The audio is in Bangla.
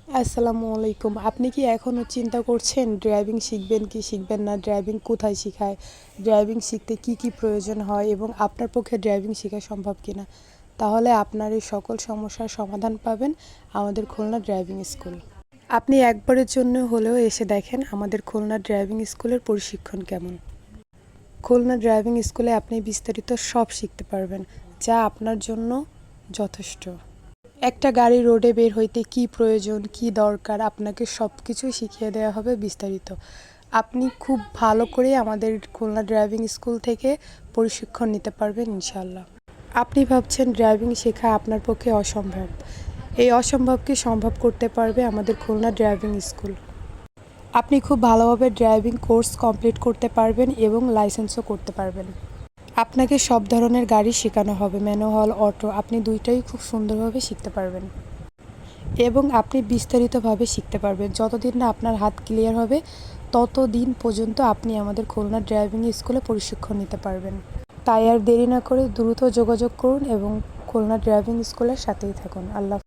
আসসালামু আলাইকুম। আপনি কি এখনও চিন্তা করছেন ড্রাইভিং শিখবেন কি শিখবেন না? ড্রাইভিং কোথায় শিখায়? ড্রাইভিং শিখতে কি কি প্রয়োজন হয় এবং আপনার পক্ষে ড্রাইভিং শেখা সম্ভব কিনা? তাহলে আপনার এই সকল সমস্যার সমাধান পাবেন আমাদের খুলনা ড্রাইভিং স্কুল। আপনি একবারের জন্য হলেও এসে দেখেন আমাদের খুলনা ড্রাইভিং স্কুলের প্রশিক্ষণ কেমন। খুলনা ড্রাইভিং স্কুলে আপনি বিস্তারিত সব শিখতে পারবেন, যা আপনার জন্য যথেষ্ট। একটা গাড়ি রোডে বের হইতে কি প্রয়োজন, কি দরকার, আপনাকে সব কিছুই শিখিয়ে দেওয়া হবে বিস্তারিত। আপনি খুব ভালো করে আমাদের খুলনা ড্রাইভিং স্কুল থেকে প্রশিক্ষণ নিতে পারবেন ইনশাল্লাহ। আপনি ভাবছেন ড্রাইভিং শেখা আপনার পক্ষে অসম্ভব। এই অসম্ভবকে সম্ভব করতে পারবে আমাদের খুলনা ড্রাইভিং স্কুল। আপনি খুব ভালোভাবে ড্রাইভিং কোর্স কমপ্লিট করতে পারবেন এবং লাইসেন্সও করতে পারবেন। আপনাকে সব ধরনের গাড়ি শেখানো হবে, ম্যানুয়াল, অটো, আপনি দুইটাই খুব সুন্দরভাবে শিখতে পারবেন এবং আপনি বিস্তারিতভাবে শিখতে পারবেন। যতদিন না আপনার হাত ক্লিয়ার হবে ততদিন পর্যন্ত আপনি আমাদের খুলনা ড্রাইভিং স্কুলে প্রশিক্ষণ নিতে পারবেন। তাই আর দেরি না করে দ্রুত যোগাযোগ করুন এবং খুলনা ড্রাইভিং স্কুলের সাথেই থাকুন। আল্লাহ